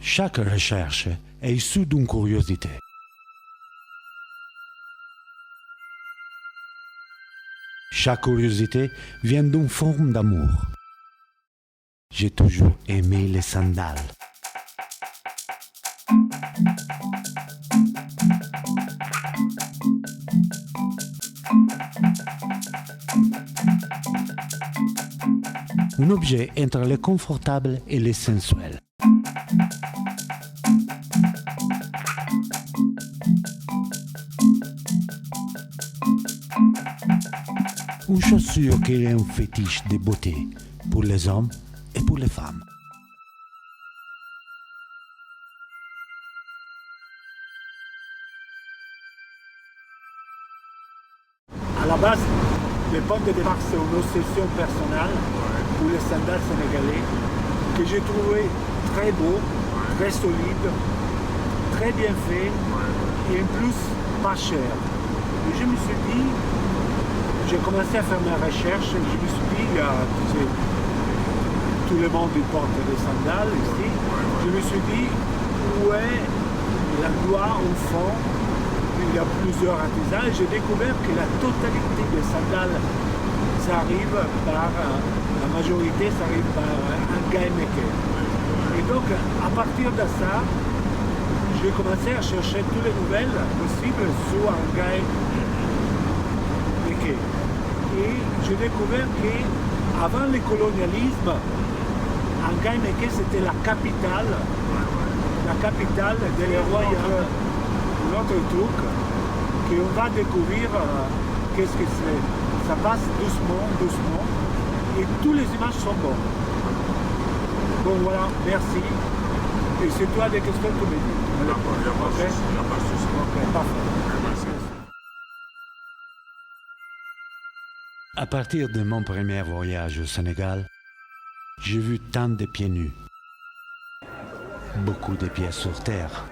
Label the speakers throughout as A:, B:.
A: Chaque recherche est issue d'une curiosité. Chaque curiosité vient d'une forme d'amour. J'ai toujours aimé les sandales. Un objet entre le confortable et le sensuel. Une chaussure qui est un fétiche de beauté pour les hommes et pour les femmes.
B: À la base, le point de départ, c'est une obsession personnelle pour les sandales sénégalais que j'ai trouvé très beau, très solide, très bien fait et en plus pas cher. Et je me suis dit, j'ai commencé à faire mes recherches et je me suis dit, il y a, tu sais, tout le monde porte des sandales ici. Je me suis dit, où est l'endroit au fond? Il y a plusieurs artisans et j'ai découvert que la totalité des sandales, ça arrive par, la majorité, ça arrive par un gars maker. Et donc, à partir de ça, j'ai commencé à chercher toutes les nouvelles possibles sur un gars maker. Et j'ai découvert qu'avant le colonialisme, Angaï Meke c'était la capitale de les royaumes. L'autre truc qu'on va découvrir, qu'est-ce que c'est. Ça passe doucement, et toutes les images sont bonnes. Bon voilà, merci. Et c'est toi des questions que tu me dis.
C: D'accord, il n'y a pas de souci.
B: Ok, parfait.
A: À partir de mon premier voyage au Sénégal, j'ai vu tant de pieds nus, beaucoup de pieds sur terre.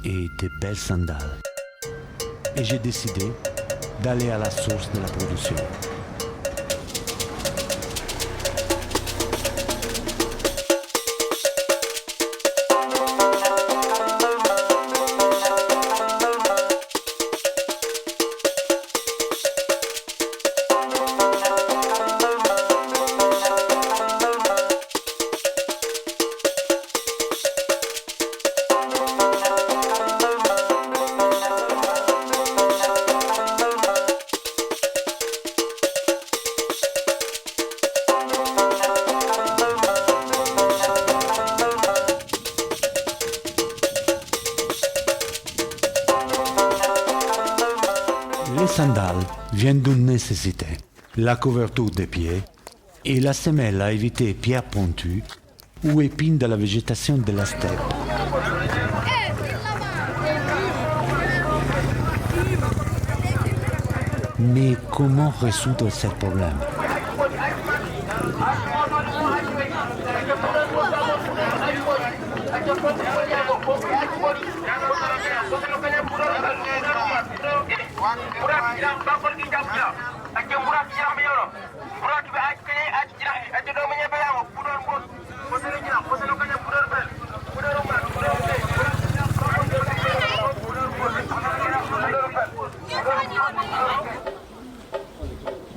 A: Et de belles sandales. Et j'ai décidé d'aller à la source de la production. Les sandales viennent d'une nécessité, la couverture des pieds et la semelle à éviter pierres pointues ou épines de la végétation de la steppe. Mais comment résoudre ce problème?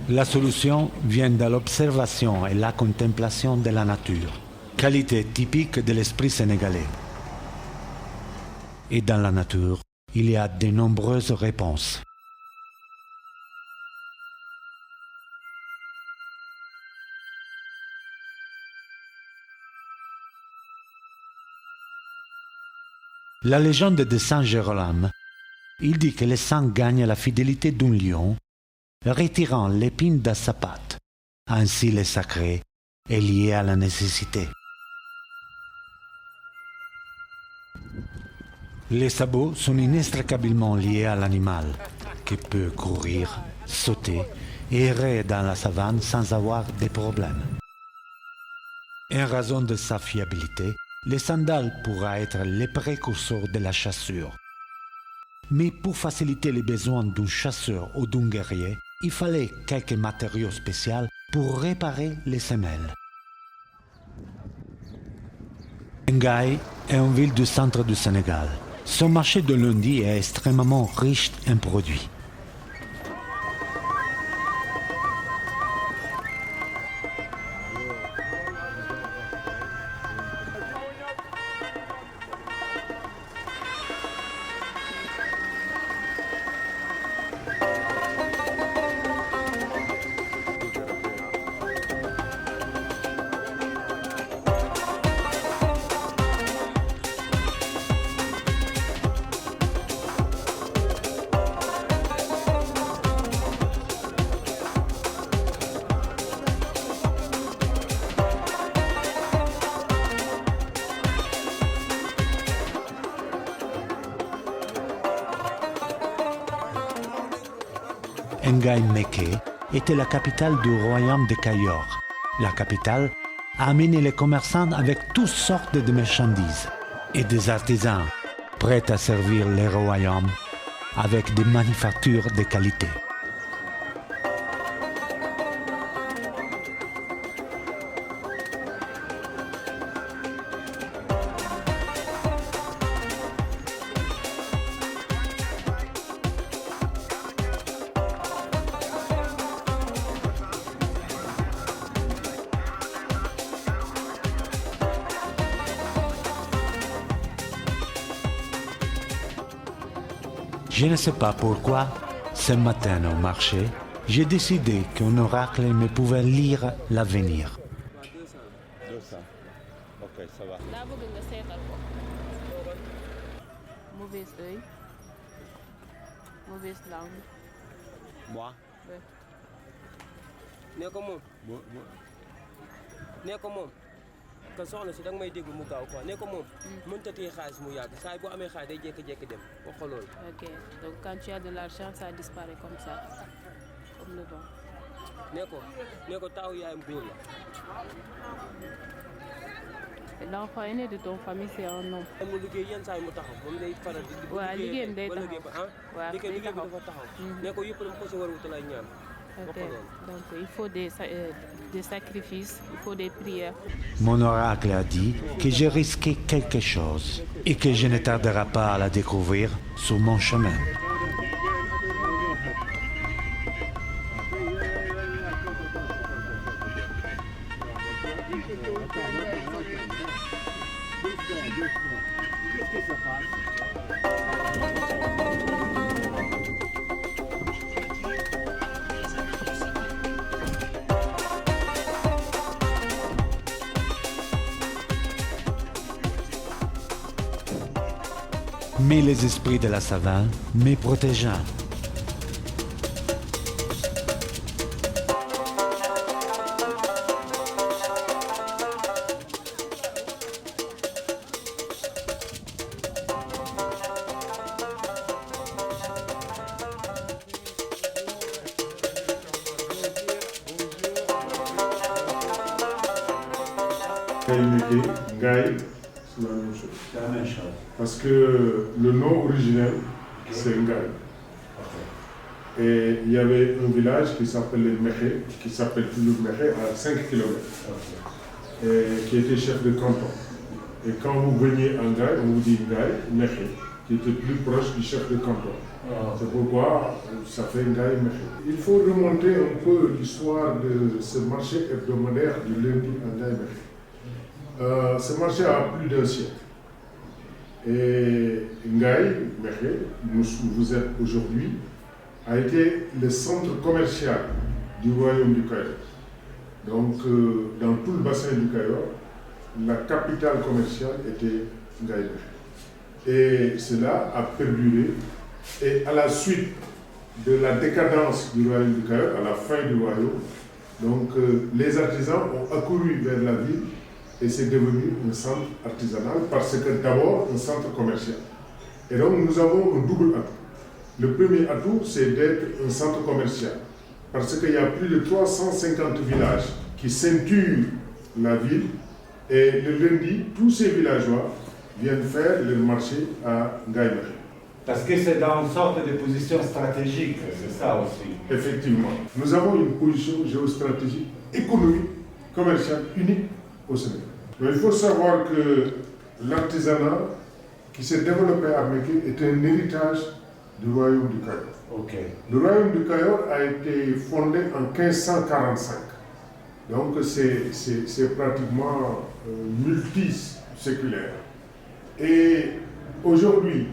A: La solution vient de l'observation et la contemplation de la nature, qualité typique de l'esprit sénégalais. Et dans la nature, il y a de nombreuses réponses. La légende de Saint Jérôme, il dit que le sang gagne la fidélité d'un lion, retirant l'épine de sa patte. Ainsi le sacré est lié à la nécessité. Les sabots sont inextricablement liés à l'animal, qui peut courir, sauter et errer dans la savane sans avoir de problèmes. En raison de sa fiabilité, les sandales pourraient être les précurseurs de la chassure. Mais pour faciliter les besoins d'un chasseur ou d'un guerrier, il fallait quelques matériaux spéciaux pour réparer les semelles. Ngaye est une ville du centre du Sénégal. Son marché de lundi est extrêmement riche en produits. Ngaye Mékhé était la capitale du royaume de Kayor. La capitale a amené les commerçants avec toutes sortes de marchandises et des artisans prêts à servir les royaumes avec des manufactures de qualité. Je ne sais pas pourquoi, ce matin au marché, j'ai décidé qu'un oracle me pouvait lire l'avenir.
C: 200. Ok, ça va.
D: daa bëgg nga seetal ko mauvaise œil mauvaise langue
C: Moi
D: ouais.
E: nee ko moom nee ko moom que soxna si da nga may déglu mu gaaw quoi nee ko moom mënta téye xaalis mu yàgg saa yi boo amee xaalis day jékki-jékki dem wax ko loolu.
D: Ok, donc quand tu as de l'argent ça disparaît comme ça comme le vent.
E: nee ko taawu yaayam góor la.
D: L'enfant aîné de ton famille c'est un homme.
E: mu liggéey yenn saa yi mu taxaw moom day faral di.
D: waaw liggéeyam day taxaw waaw
E: liggéey
D: day
E: bi
D: taxaw.
E: dafa taxaw. nee ko yëpp dama ko si war a wutal ay ñaan.
D: Ok, donc il faut des sacrifices, il faut des prières.
A: Mon oracle a dit que j'ai risqué quelque chose et que je ne tarderai pas à la découvrir sur mon chemin. Mais les esprits de la savane me protégent.
F: Ngaye, c'est la même chose.
A: C'est la même chose.
F: Parce que le nom originel, c'est Ngaye. Et il y avait un village qui s'appelait Mékhé, qui s'appelle toujours Mékhé, à 5 km, et qui était chef de canton. Et quand vous veniez en Ngaye, on vous dit Ngaye, Mékhé, qui était plus proche du chef de canton. C'est pourquoi ça fait Ngaye Mékhé. Il faut remonter un peu l'histoire de ce marché hebdomadaire du lundi à Ngaye Mékhé. Ce marché a plus d'un siècle. Et Ngaye Mékhé, où vous êtes aujourd'hui, a été le centre commercial du royaume du Kayor. Donc, dans tout le bassin du Kayor, la capitale commerciale était Ngaye Mékhé. Et cela a perduré. Et à la suite de la décadence du royaume du Kayor, à la fin du royaume, donc les artisans ont accouru vers la ville et c'est devenu un centre artisanal parce que d'abord un centre commercial. Et donc nous avons un double atout. Le premier atout, c'est d'être un centre commercial parce qu'il y a plus de 350 villages qui ceinturent la ville et le lundi, tous ces villageois viennent faire leur marché à Ngaye Mékhé.
A: Parce que c'est dans une sorte de position stratégique, c'est ça aussi.
F: Effectivement. Nous avons une position géostratégique, économique, commerciale unique au Sénégal. Mais il faut savoir que l'artisanat qui s'est développé à Mékhé est un héritage du royaume du Cayor.
A: Ok.
F: Le royaume du Cayor a été fondé en 1545. Donc c'est pratiquement multiséculaire. Et aujourd'hui,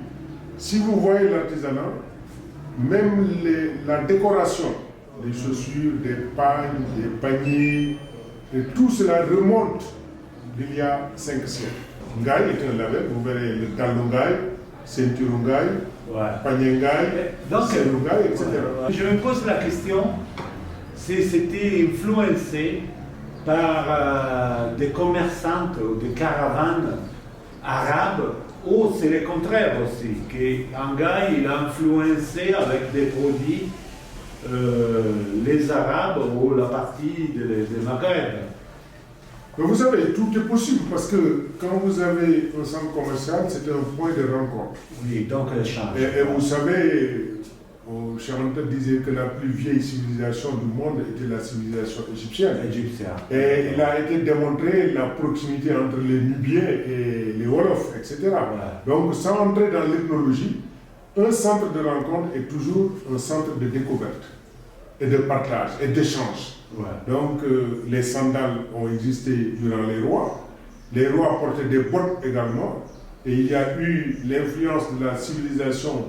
F: si vous voyez l'artisanat, même la décoration des chaussures, des pagnes, des paniers, et tout cela remonte d'il y a 5 siècles. Ngaï est un label, vous verrez le talon Ngaï, ceinture Ngaï, panier Ngaï, ceinture Ngaï, etc.
A: Je me pose la question si c'était influencé par des commerçantes ou des caravanes arabes, ou c'est le contraire aussi, qu'Angaï il a influencé avec des produits les Arabes ou la partie de Maghreb.
F: Mais vous savez, tout est possible parce que quand vous avez un centre commercial, c'est un point de rencontre.
A: Oui, donc elle change.
F: Et vous savez, Charenton disait que la plus vieille civilisation du monde était la civilisation égyptienne. Et il a été démontré la proximité entre les Nubiens et les Wolofs, etc. Ouais. Donc, sans entrer dans l'ethnologie, un centre de rencontre est toujours un centre de découverte et de partage et d'échange. Ouais. Donc, les sandales ont existé durant les rois. Les rois portaient des bottes également. Et il y a eu l'influence de la civilisation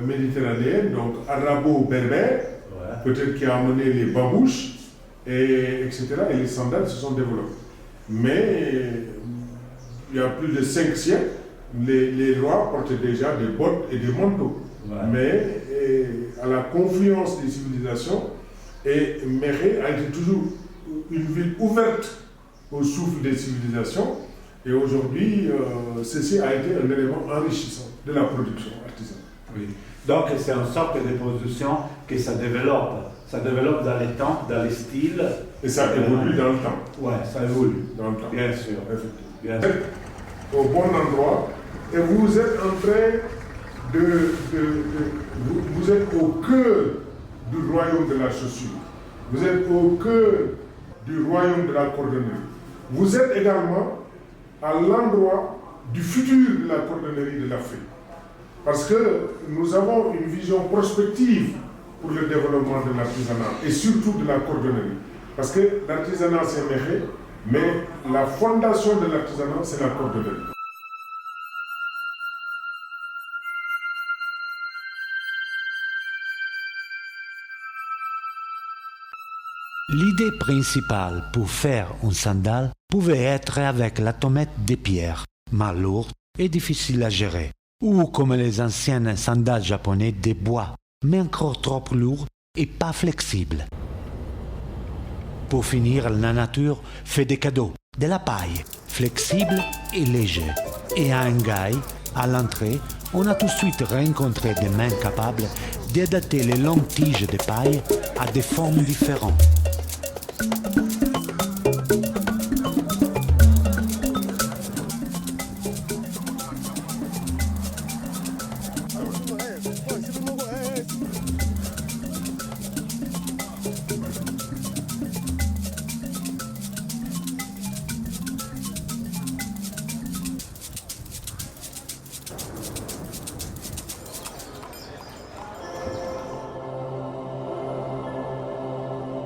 F: méditerranéenne, donc arabo-berbère, ouais. Peut-être qui a amené les babouches, etc. Et les sandales se sont développées. Mais il y a plus de 5 siècles, les rois portaient déjà des bottes et des manteaux. Ouais. Mais à la confluence des civilisations, et Mékhé a été toujours une ville ouverte au souffle des civilisations. Et aujourd'hui, ceci a été un élément enrichissant de la production artisanale.
A: Oui. Donc c'est une sorte de production que ça développe. Ça développe dans les temps, dans les styles.
F: Et ça évolue dans le temps.
A: Oui, ça évolue.
F: Dans le temps.
A: Bien sûr.
F: Bien sûr. Au bon endroit. Et vous êtes en train vous êtes au cœur du royaume de la chaussure. Vous êtes au cœur du royaume de la cordonnerie. Vous êtes également à l'endroit du futur de la cordonnerie de l'Afrique. Parce que nous avons une vision prospective pour le développement de l'artisanat et surtout de la cordonnerie. Parce que l'artisanat c'est Mékhé, mais la fondation de l'artisanat c'est la cordonnerie.
A: L'idée principale pour faire un sandal pouvait être avec la tomate de pierre, mal lourde et difficile à gérer, ou comme les anciennes sandales japonais de bois, mais encore trop lourds et pas flexibles. Pour finir, la nature fait des cadeaux, de la paille, flexible et léger. Et à Ngaï, à l'entrée, on a tout de suite rencontré des mains capables d'adapter les longues tiges de paille à des formes différentes.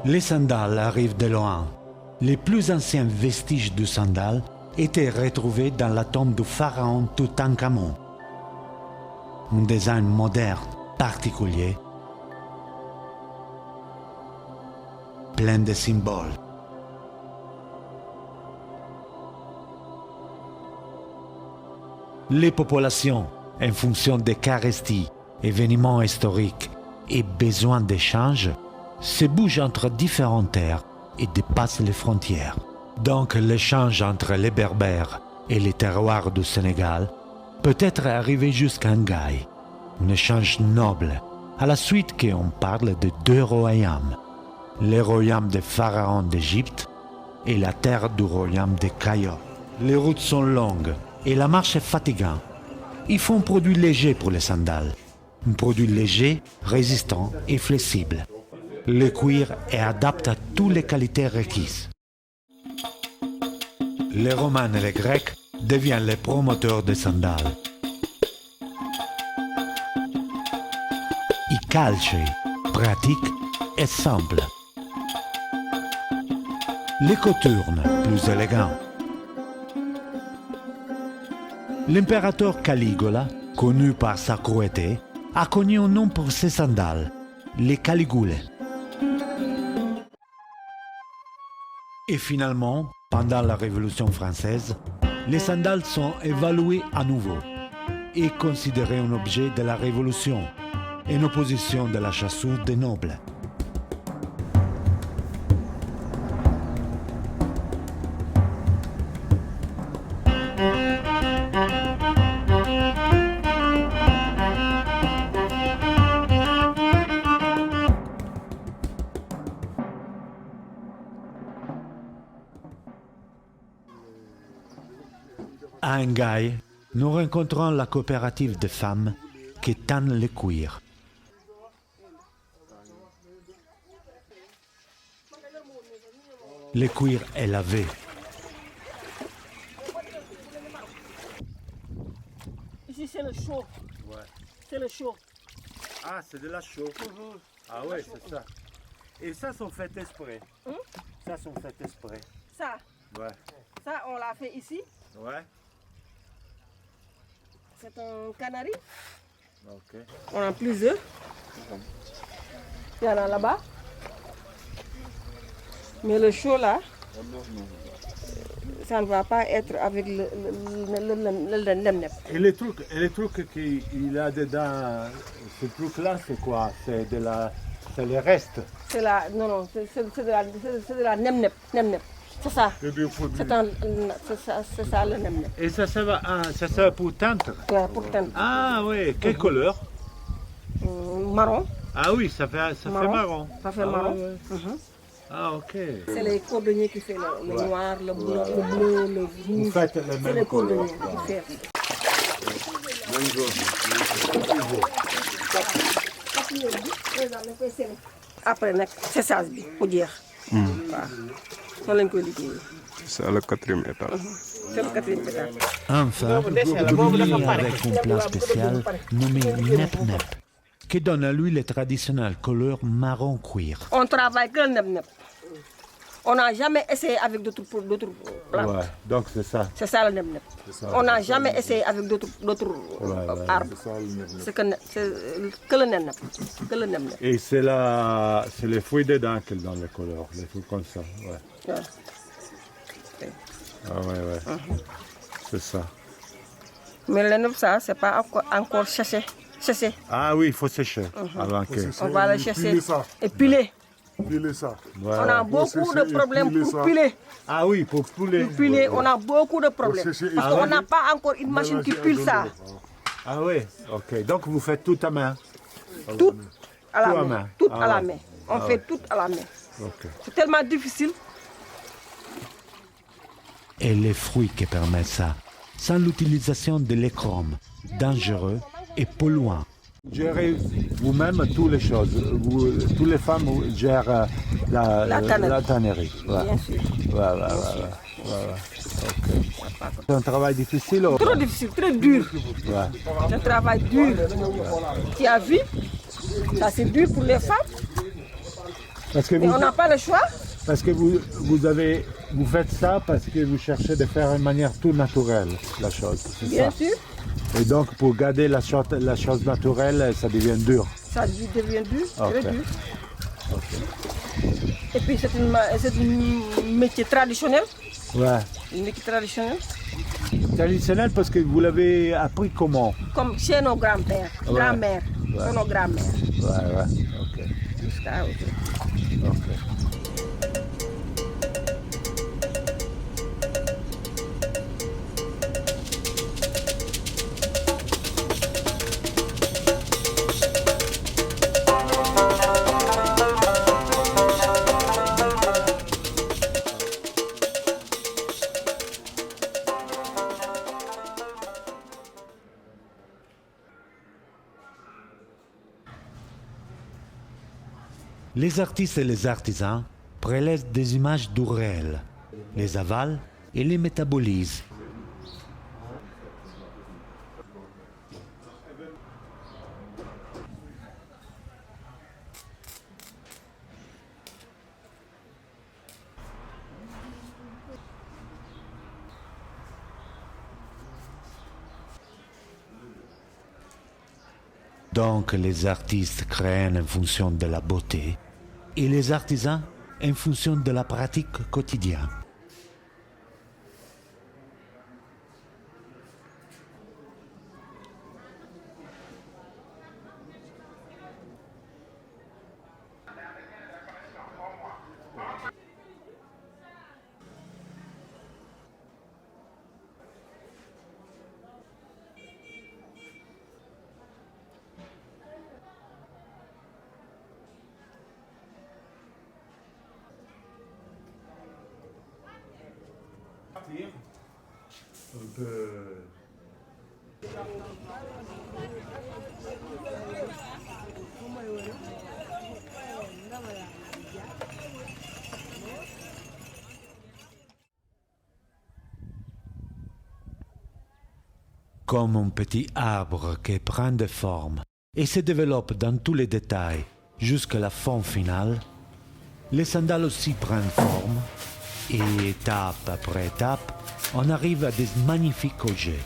A: Les sandales arrivent de loin. Les plus anciens vestiges du sandal étaient retrouvés dans la tombe du pharaon Toutankhamon. Un design moderne, particulier, plein de symboles. Les populations, en fonction des caresties, événements historiques et besoins d'échange, se bougent entre différentes terres et dépassent les frontières. Donc l'échange entre les Berbères et les terroirs du Sénégal peut être arrivé jusqu'à Ngaï, un échange noble, à la suite qu'on parle de 2 royaumes, le royaume des pharaons d'Égypte et la terre du royaume des Cayor. Les routes sont longues et la marche est fatigante. Il faut un produit léger pour les sandales. Un produit léger, résistant et flexible. Le cuir est adapté à toutes les qualités requises. Les Romains et les Grecs deviennent les promoteurs des sandales. I calci, pratique et simple. Les coturnes, plus élégants. L'impérateur Caligula, connu par sa cruauté, a connu un nom pour ses sandales, les Caligule. Et finalement, pendant la Révolution française, les sandales sont évaluées à nouveau et considérées un objet de la Révolution, en opposition de la chaussure des nobles. À Engaï, nous rencontrons la coopérative de femmes qui tannent le cuir. Le cuir est lavé.
G: Ici, c'est le chaud.
B: Ouais.
G: C'est le chaud.
B: Ah, c'est de la chaux. Ah ouais, c'est ça. Et ça, sont fait exprès. Ça, sont fait exprès.
G: Ça,
B: Ouais.
G: ça, on l'a fait ici.
B: Ouais.
G: C'est un canari.
B: Ok.
G: On a plusieurs. Il y en a là-bas. Mais le chaud là, ça ne va pas être avec le nemnep.
B: Et les trucs qu'il a dedans, ce truc-là, c'est quoi? C'est les restes.
G: C'est la, non, non, c'est de la nemnep. Nemnep. C'est ça. C'est ça le nemnep.
B: Et ça sert pour teindre?
G: Ouais, pour teindre.
B: Ah oui, quelle couleur?
G: Marron.
B: Ah oui, ça fait marron.
G: Ça fait
B: Ah,
G: marron.
B: ouais. Ah ok.
G: C'est les cordonniers qui font le noir, le bleu, le rouge.
B: Vous faites le
G: C'est
B: même
G: les
B: couleur.
G: cordonniers qui font. Après nag séchage bi mu jeex. waaw noonu lañ koy liggéeyee.
H: C'est le quatrième étage.
G: C'est le quatrième étage.
A: Enfin, finit avec un plat spécial nommé Nep Nep, qui donne à lui le traditionnel couleur marron cuir.
G: On travaille que le nep-nep. On n'a jamais essayé avec d'autres plantes.
B: Ouais, donc c'est ça.
G: C'est ça le nep-nep. On n'a jamais essayé avec d'autres arbres. C'est que le nep-nep. Que le nep-nep.
B: Et c'est les fruits dedans qui donnent les couleurs, les fruits comme ça. Ouais.
G: Ouais.
B: Ah ouais. C'est ça.
G: Mais le nep, ça, c'est pas encore séché.
B: Ah oui, il faut sécher avant que.
G: On va le chercher et piler.
F: Piler ça.
B: Ouais.
G: On a beaucoup de problèmes pour piler.
B: Ah oui, pour poulet.
G: Pour piler, on a beaucoup de problèmes.
F: sécher et
G: Parce qu'on n'a pas encore une machine qui pile ça.
B: Ah oui, ok. Donc vous faites tout à main.
G: Tout à
B: Tout à
G: la
B: main.
G: main. Tout
B: Ah
G: à la
B: ouais.
G: main. On fait tout à la main.
B: Ok.
G: C'est tellement difficile.
A: Et les fruits qui permettent ça, sans l'utilisation de l'échrome, dangereux et polluant.
B: Gérez vous-même toutes les choses. Toutes les femmes gèrent
G: La tannerie.
B: la tannerie. Ouais.
G: Bien sûr.
B: Ouais. Ok. C'est un travail difficile. Ou...
G: Trop difficile, très dur.
B: Ouais.
G: C'est un travail dur. Tu as vu? Ça c'est dur pour les femmes.
B: Parce que
G: Et on n'a pas le choix.
B: Parce que vous faites ça parce que vous cherchez de faire une manière tout naturelle, la chose. C'est
G: Bien
B: ça.
G: sûr.
B: Et donc, pour garder la chose naturelle, ça devient dur.
G: Ça devient dur, très
B: Ok.
G: dur. Et puis c'est un métier traditionnel.
B: Ouais.
G: Un métier traditionnel.
B: Traditionnel parce que vous l'avez appris comment?
G: Comme chez nos grands-pères,
B: Ouais.
G: grand-mères, chez nos grands-mères.
B: Ouais. Ok.
G: Jusqu'à aujourd'hui.
B: Ok.
A: Les artistes et les artisans prélèvent des images du réel, les avalent et les métabolisent. Donc les artistes créent en fonction de la beauté et les artisans en fonction de la pratique quotidienne. Comme un petit arbre qui prend des formes et se développe dans tous les détails jusqu'à la forme finale, les sandales aussi prennent forme et étape après étape, on arrive à des magnifiques objets.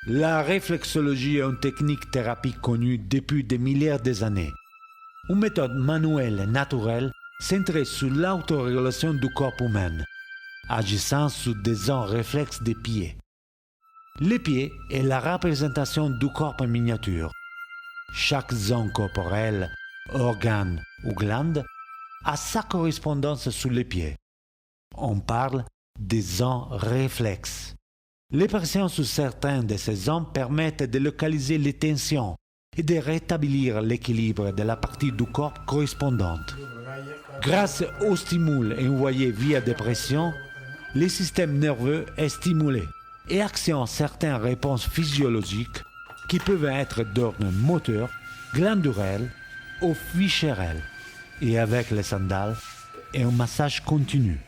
A: La réflexologie est une technique thérapie connue depuis des milliers d'années. Une méthode manuelle et naturelle centrée sur l'autorégulation du corps humain, agissant sur des zones réflexes des pieds. Les pieds est la représentation du corps en miniature. Chaque zone corporelle, organe ou glande a sa correspondance sur les pieds. On parle des zones réflexes. Les pressions sur certaines de ces zones permettent de localiser les tensions et de rétablir l'équilibre de la partie du corps correspondante. Grâce aux stimuli envoyés via des pressions, le système nerveux est stimulé et actionne certaines réponses physiologiques qui peuvent être d'ordre moteur, glandulaire ou viscéral, et avec les sandales et un massage continu.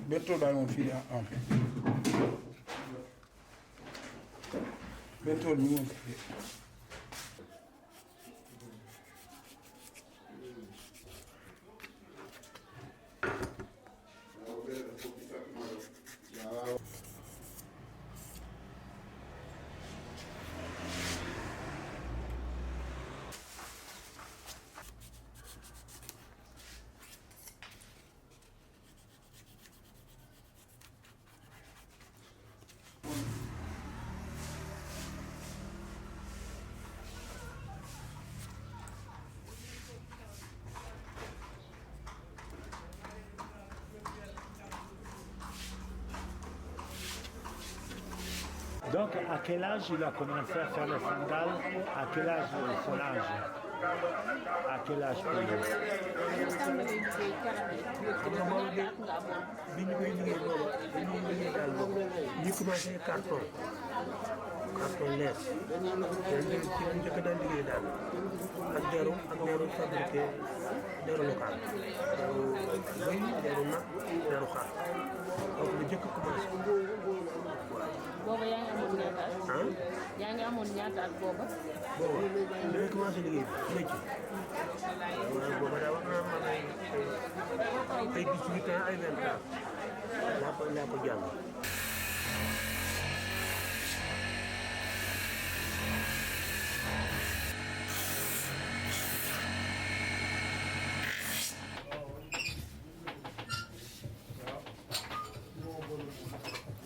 I: Bento dal mon fili an. Bento ni mon fili.
B: Donc, à quel âge il a commencé à faire les sandales? À quel âge son âge? À quel âge pour lui?
I: bi ñu koy liggéey loolu dañuy liggéey daal boobu ñu commencé carton lees ci lañ njëkk daan liggéey daal ak deru fabriqué deru local bëy deru nag deru xar donc lu njëkk commencé
D: booba yaa ngi amoon ñaata at? yaa ngi amoon ñaata at booba?
I: booba dañuy commencé liggéey bi métier booba daa war naa mën ay ay 18 ans ay 20 ans laa ko jàng.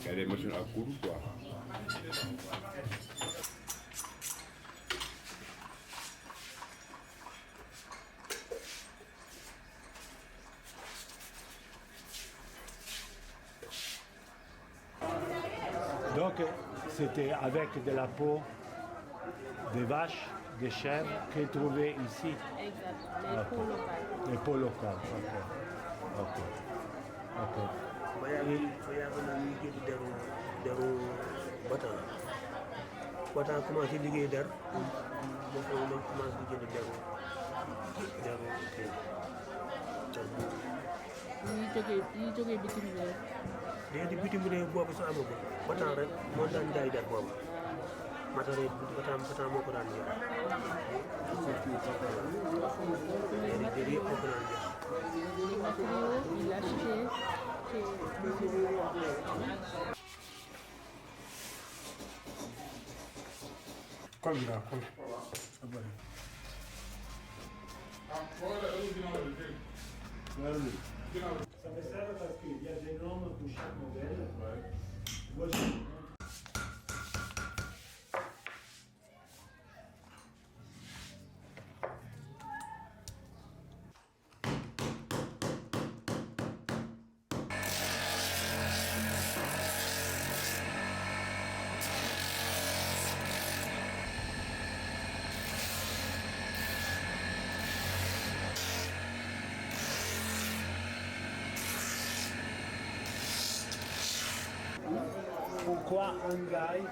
H: Il y a des machines à coudre quoi.
B: Donc, c'était avec de la peau des vaches, des chèvres qu'ils trouvaient ici.
D: Exact, les peaux locales.
B: Les peaux locales, ok.
I: ba yàgg na ñuy jënd deru batan commencé liggéey der ba foofu lañ commencé di jënd deru kii
D: yi jógee bitim réew.
I: léegi bitim réew boobu sax amagul batan rek moo daan jaay der boobu matériel batan moo ko daan jaay léegi der yëpp moo ko daan jaay.
D: Les matériaux, il achetait chez
B: Ça me sert parce qu'il y a des normes pour chaque modèle. Moi, pourquoi Hangaï,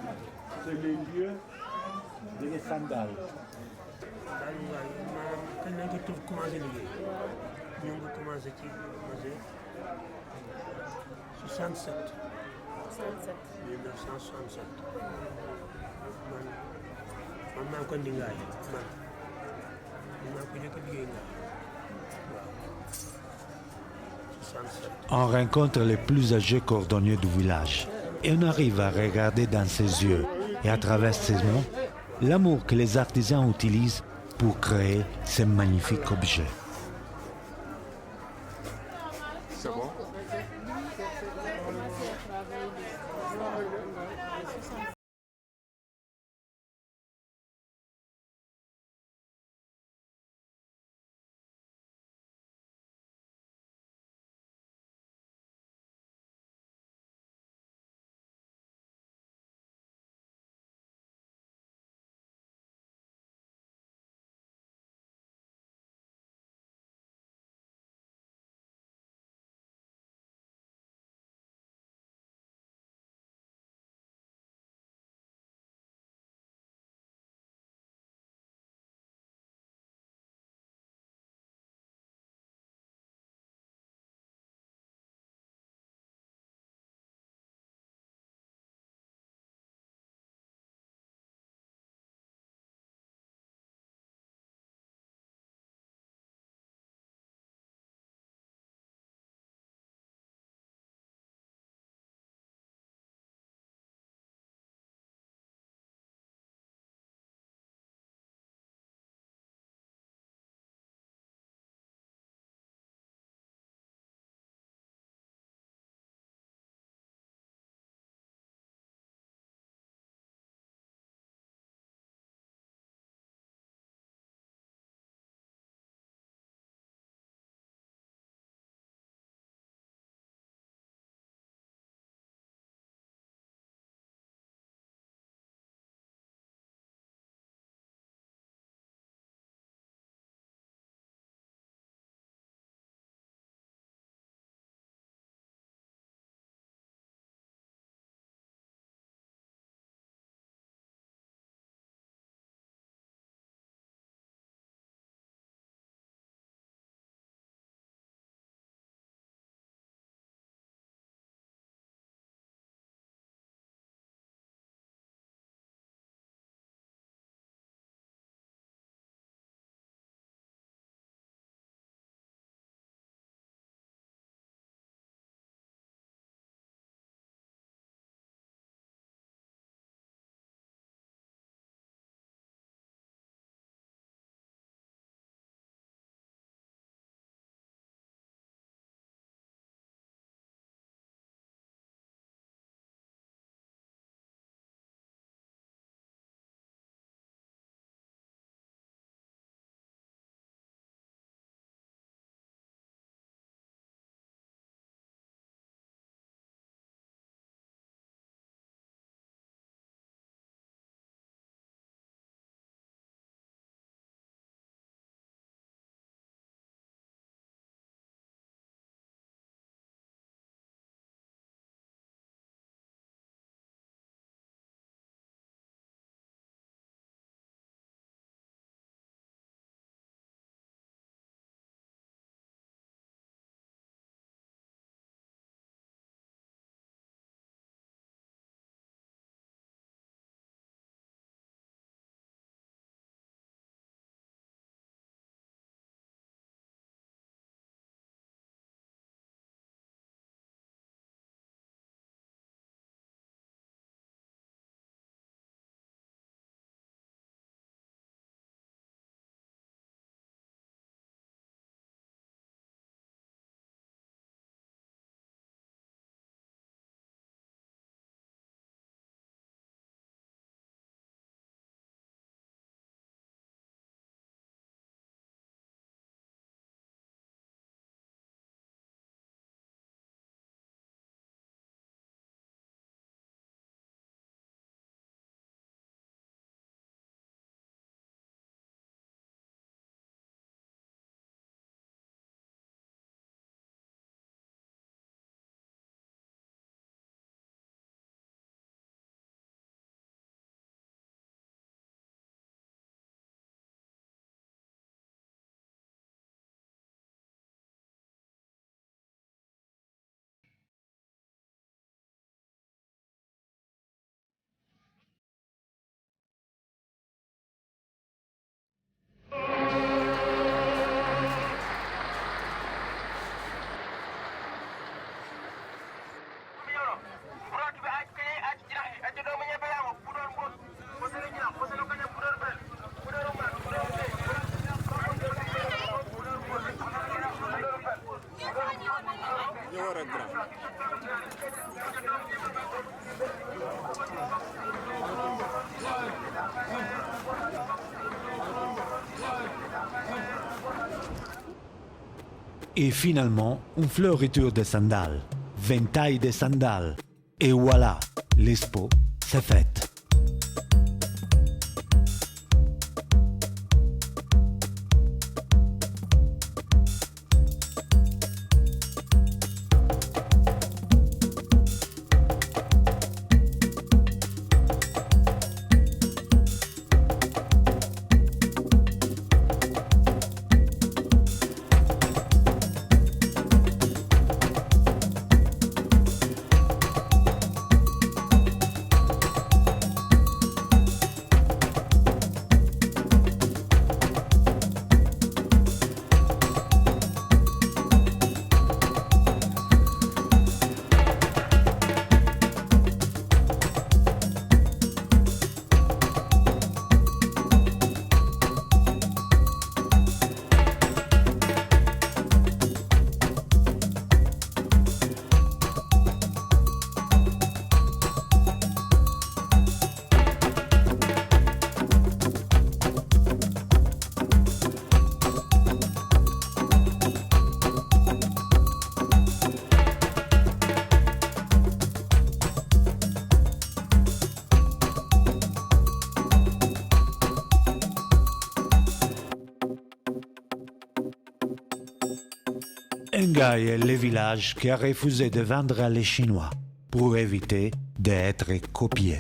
B: c'est le lieu des sandales?
I: daal ngaay maanaam kañ lañ ko tuuf commencé liggéey ñu ngi ko commencé ci projet 67 1967 man maa ko indi ngaay man maa ko njëkk a liggéey ngaay waaw 67.
A: On rencontre les plus âgés cordonniers du village et on arrive à regarder dans ses yeux et à travers ses mots l'amour que les artisans utilisent pour créer ces magnifiques objets.
H: C'est bon?
D: Donc, lui, il a commencé à travailler les 60
A: Et finalement, une fleuriture de sandales, ventaille de sandales. Et voilà, l'expo, c'est faite. Engai est le village qui a refusé de vendre à les Chinois pour éviter d'être copié.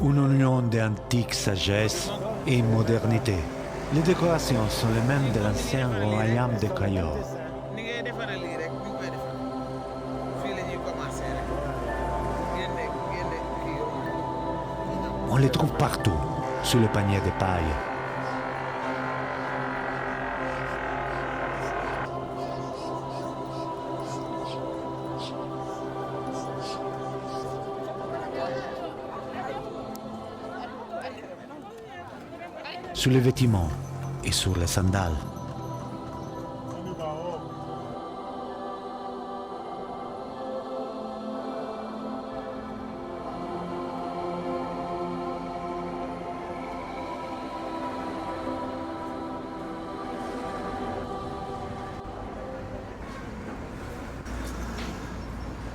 A: Une union d'antique sagesse et modernité. Les décorations sont les mêmes de l'ancien royaume de Cayor. On les trouve partout, sous le panier de paille. Sur les vêtements et sur les sandales.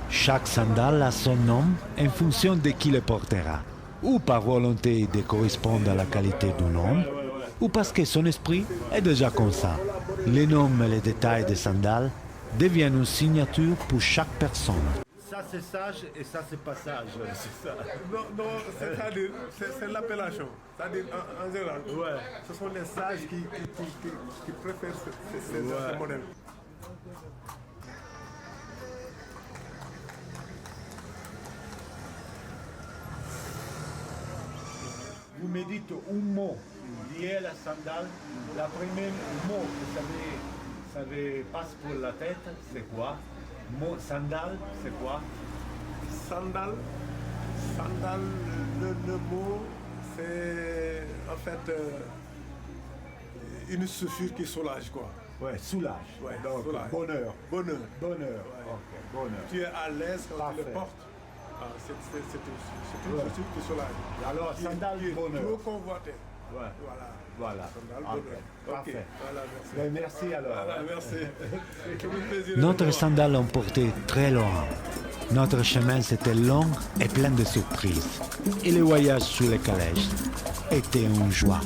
A: Chaque sandale a son nom en fonction de qui le portera, ou par volonté de correspondre à la qualité d'un homme, ou parce que son esprit est déjà comme ça. Les noms et les détails des sandales deviennent une signature pour chaque personne.
B: Ça c'est sage et ça c'est pas sage. C'est ça.
I: Non, c'est-à-dire, c'est l'appellation. C'est-à-dire, en général, ce sont les sages qui préfèrent ces modèles.
B: Vous me dites un mot lié à la sandale. La première mot que ça passe pour la tête, c'est quoi? Mot sandale, c'est quoi?
I: Sandale, le mot, c'est en fait une chaussure qui soulage, quoi.
B: Ouais, soulage.
I: Ouais,
B: donc
I: soulage.
B: Bonheur.
I: Bonheur.
B: Ouais. Ok, bonheur.
I: Tu es à l'aise quand tu le
B: Parfait.
I: portes. Ah, c'est une chaussure qui soulage.
B: Alors, sandale
I: Qui est
B: bonheur.
I: trop convoité.
C: Ouais.
I: Voilà.
C: Voilà. Ok. Parfait.
I: Voilà, merci.
C: Ben, merci alors.
I: Voilà, merci. C'est un plaisir.
A: Notre sandales ont porté très loin. Notre chemin c'était long et plein de surprises. Et le voyage sur les calèches était une joie.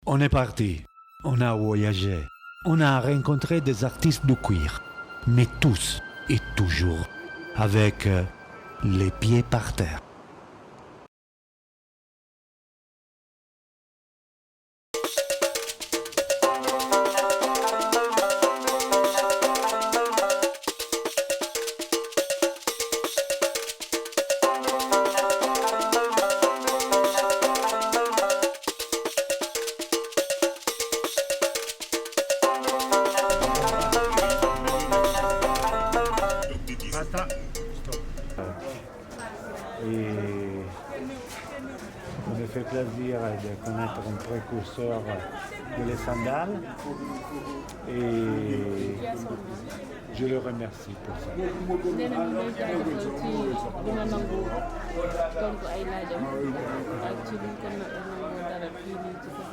A: On est parti, on a voyagé, on a rencontré des artistes de cuir, mais tous et toujours avec les pieds par terre. Et ça me fait plaisir de connaître un précurseur de les sandales et je le remercie pour ça.
D: nee na ñu lay jaajëfal ci li nga nangu tontu ay laajam ak ci liñ ko nangoo dalal fii nii ci sa